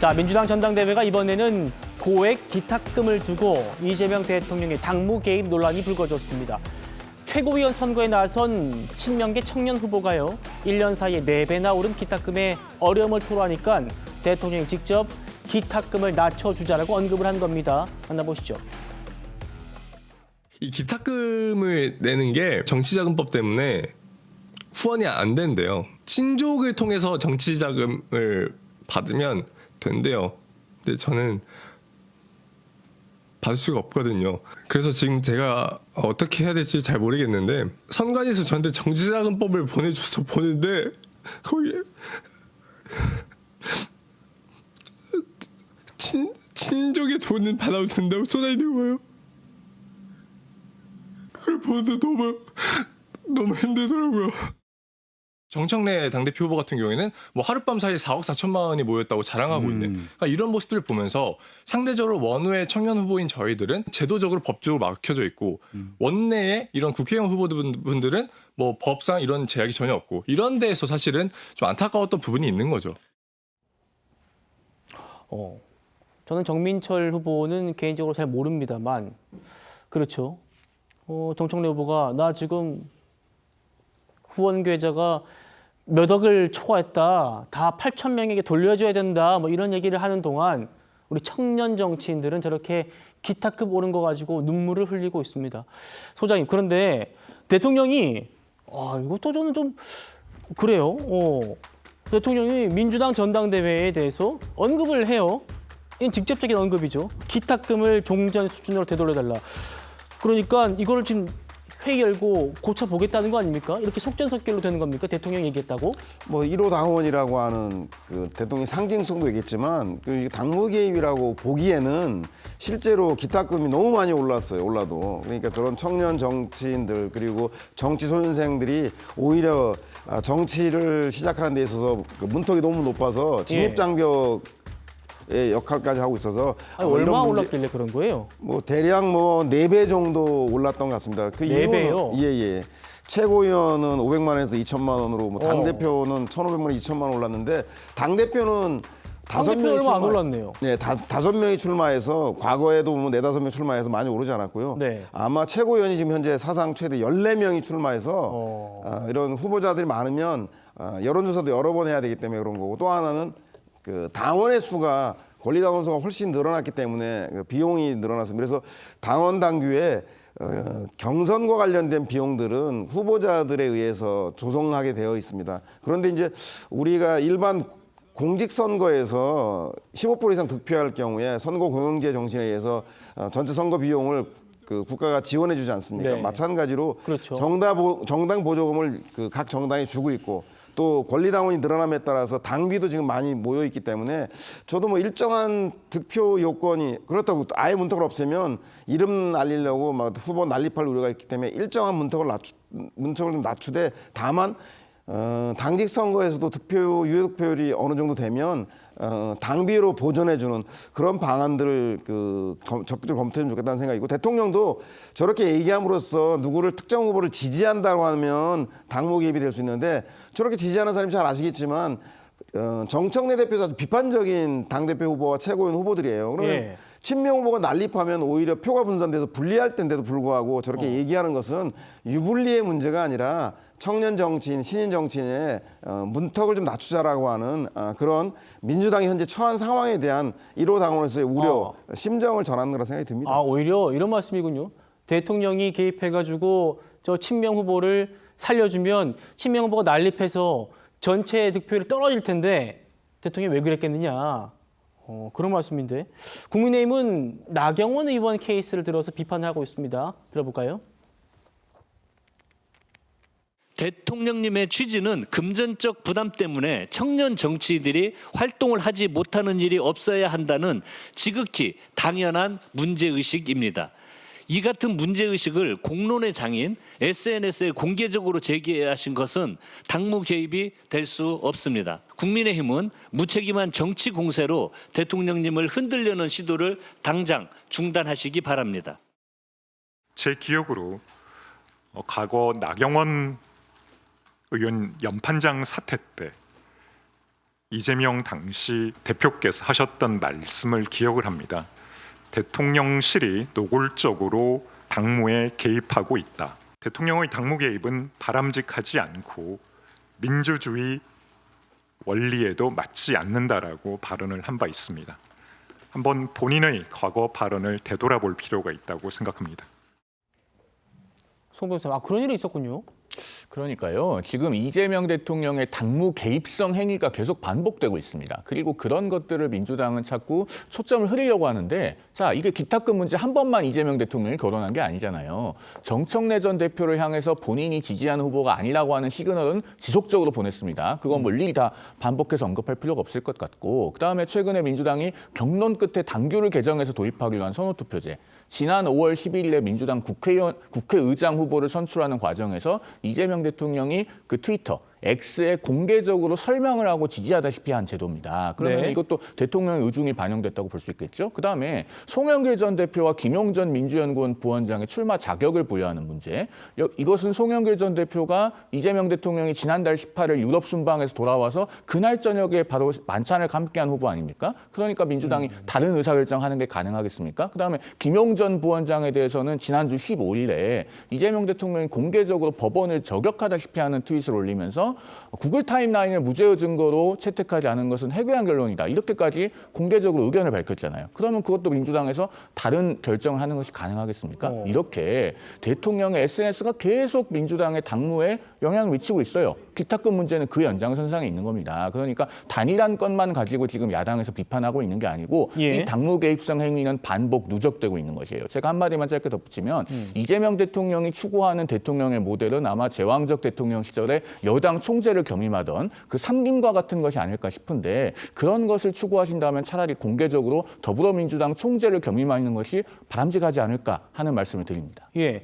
자, 민주당 전당대회가 이번에는 고액 기탁금을 두고 이재명 대통령의 당무 개입 논란이 불거졌습니다. 최고위원 선거에 나선 친명계 청년 후보가요, 1년 사이에 4배나 오른 기탁금에 어려움을 토로하니까 대통령이 직접 기탁금을 낮춰주자라고 언급을 한 겁니다. 만나보시죠. 이 기탁금을 내는 게 정치자금법 때문에 후원이 안 된대요. 친족을 통해서 정치자금을 받으면 된대요. 근데 저는 받을 수가 없거든요. 그래서 지금 제가 어떻게 해야 될지 잘 모르겠는데, 선관위에서 저한테 정치자금법을 보내줘서 보는데 거기에 친족의 돈은 받아도 된다고 써져있는 거예요. 그걸 보는데 너무 힘들더라고요. 정청래 당대표 후보 같은 경우에는 뭐 하룻밤 사이에 4억 4천만 원이 모였다고 자랑하고 있는, 그러니까 이런 모습들을 보면서 상대적으로 원외 청년 후보인 저희들은 제도적으로 법적으로 막혀져 있고, 원내에 이런 국회의원 후보분들은 뭐 법상 이런 제약이 전혀 없고, 이런 데에서 사실은 좀 안타까웠던 부분이 있는 거죠. 저는 정민철 후보는 개인적으로 잘 모릅니다만, 그렇죠. 정청래 후보가 나 지금 후원 계좌가 몇 억을 초과했다, 다 8천 명에게 돌려줘야 된다, 뭐 이런 얘기를 하는 동안 우리 청년 정치인들은 저렇게 기탁금 오른 거 가지고 눈물을 흘리고 있습니다. 소장님, 그런데 대통령이 이것도 저는 좀 그래요. 대통령이 민주당 전당대회에 대해서 언급을 해요. 이건 직접적인 언급이죠. 기탁금을 종전 수준으로 되돌려달라. 그러니까 이거를 지금 회의 열고 고쳐보겠다는 거 아닙니까? 이렇게 속전속결로 되는 겁니까? 대통령이 얘기했다고? 뭐 1호 당원이라고 하는 그 대통령 상징성도 있겠지만, 그 당무 개입이라고 보기에는 실제로 기탁금이 너무 많이 올라도. 그러니까 저런 청년 정치인들 그리고 정치 소년생들이 오히려 정치를 시작하는 데 있어서 그 문턱이 너무 높아서 진입장벽 의 역할까지 하고 있어서. 얼마 올랐길래 그런 거예요? 뭐 대략 뭐 4배 정도 올랐던 것 같습니다. 그 4배요? 예. 최고위원은 500만 원에서 2천만 원으로, 뭐 당대표는 1,500만 원, 2천만 원 올랐는데, 당대표는 당대표 얼마 안 올랐네요. 네, 5명이 출마해서, 과거에도 뭐 4-5명 출마해서 많이 오르지 않았고요. 네. 아마 최고위원이 지금 현재 사상 최대 14명이 출마해서 이런 후보자들이 많으면 여론조사도 여러 번 해야 되기 때문에 그런 거고, 또 하나는 그 당원의 수가, 권리당원 수가 훨씬 늘어났기 때문에 그 비용이 늘어났습니다. 그래서 당원 당규에 경선과 관련된 비용들은 후보자들에 의해서 조성하게 되어 있습니다. 그런데 이제 우리가 일반 공직선거에서 15% 이상 득표할 경우에 선거공영제 정신에 의해서 전체 선거 비용을 그 국가가 지원해주지 않습니까? 네. 마찬가지로 그렇죠. 정당 보조금을 그 각 정당이 주고 있고, 또 권리당원이 늘어남에 따라서 당비도 지금 많이 모여 있기 때문에, 저도 뭐 일정한 득표 요건이, 그렇다고 아예 문턱을 없애면 이름 날리려고 막 후보 난립할 우려가 있기 때문에 일정한 문턱을 좀 낮추되, 다만 당직 선거에서도 유효득표율이 어느 정도 되면 당비로 보전해주는 그런 방안들을 적극적으로 검토해주면 좋겠다는 생각이고, 대통령도 저렇게 얘기함으로써 누구를 특정 후보를 지지한다고 하면 당무 개입이 될 수 있는데, 저렇게 지지하는 사람이 잘 아시겠지만 정청래 대표가 비판적인 당대표 후보와 최고위원 후보들이에요. 그러면 친명 후보가 난립하면 오히려 표가 분산돼서 불리할 텐데도 불구하고 저렇게 얘기하는 것은 유불리의 문제가 아니라 청년 정치인, 신인 정치인의 문턱을 좀 낮추자라고 하는 그런 민주당이 현재 처한 상황에 대한 1호 당원으로서의 우려, 심정을 전하는 거라 생각이 듭니다. 오히려 이런 말씀이군요. 대통령이 개입해가지고 저 친명 후보를 살려주면 친명 후보가 난립해서 전체 득표율이 떨어질 텐데 대통령이 왜 그랬겠느냐. 그런 말씀인데, 국민의힘은 나경원 의원 케이스를 들어서 비판을 하고 있습니다. 들어볼까요? 대통령님의 취지는 금전적 부담 때문에 청년 정치인들이 활동을 하지 못하는 일이 없어야 한다는 지극히 당연한 문제의식입니다. 이 같은 문제의식을 공론의 장인 SNS에 공개적으로 제기하신 것은 당무 개입이 될 수 없습니다. 국민의힘은 무책임한 정치 공세로 대통령님을 흔들려는 시도를 당장 중단하시기 바랍니다. 제 기억으로 과거 나경원 의원 연판장 사태 때 이재명 당시 대표께서 하셨던 말씀을 기억을 합니다. 대통령실이 노골적으로 당무에 개입하고 있다. 대통령의 당무 개입은 바람직하지 않고 민주주의 원리에도 맞지 않는다라고 발언을 한 바 있습니다. 한번 본인의 과거 발언을 되돌아볼 필요가 있다고 생각합니다. 송 변호사님, 그런 일이 있었군요. 그러니까요. 지금 이재명 대통령의 당무 개입성 행위가 계속 반복되고 있습니다. 그리고 그런 것들을 민주당은 자꾸 초점을 흐리려고 하는데, 자, 이게 기탁금 문제 한 번만 이재명 대통령이 거론한 게 아니잖아요. 정청래 전 대표를 향해서 본인이 지지하는 후보가 아니라고 하는 시그널은 지속적으로 보냈습니다. 그건 뭐 일일이 다 반복해서 언급할 필요가 없을 것 같고, 그다음에 최근에 민주당이 경론 끝에 당규를 개정해서 도입하기로 한 선호투표제, 지난 5월 12일에 민주당 국회의장 후보를 선출하는 과정에서 이재명 대통령이 그 트위터 X에 공개적으로 설명을 하고 지지하다시피 한 제도입니다. 그러면 네. 이것도 대통령의 의중이 반영됐다고 볼 수 있겠죠. 그다음에 송영길 전 대표와 김용전 민주연구원 부원장의 출마 자격을 부여하는 문제. 이것은 송영길 전 대표가 이재명 대통령이 지난달 18일 유럽 순방에서 돌아와서 그날 저녁에 바로 만찬을 함께한 후보 아닙니까? 그러니까 민주당이 다른 의사결정하는 게 가능하겠습니까? 그다음에 김용전 부원장에 대해서는 지난주 15일에 이재명 대통령이 공개적으로 법원을 저격하다시피 하는 트윗을 올리면서 구글 타임라인을 무죄의 증거로 채택하지 않은 것은 해괴한 결론이다. 이렇게까지 공개적으로 의견을 밝혔잖아요. 그러면 그것도 민주당에서 다른 결정을 하는 것이 가능하겠습니까? 이렇게 대통령의 SNS가 계속 민주당의 당무에 영향을 미치고 있어요. 기탁금 문제는 그 연장선상에 있는 겁니다. 그러니까 단일한 건만 가지고 지금 야당에서 비판하고 있는 게 아니고 예. 이 당무 개입성 행위는 반복 누적되고 있는 것이에요. 제가 한마디만 짧게 덧붙이면 이재명 대통령이 추구하는 대통령의 모델은 아마 제왕적 대통령 시절에 여당 총재를 겸임하던 그 삼김과 같은 것이 아닐까 싶은데, 그런 것을 추구하신다면 차라리 공개적으로 더불어민주당 총재를 겸임하는 것이 바람직하지 않을까 하는 말씀을 드립니다. 예.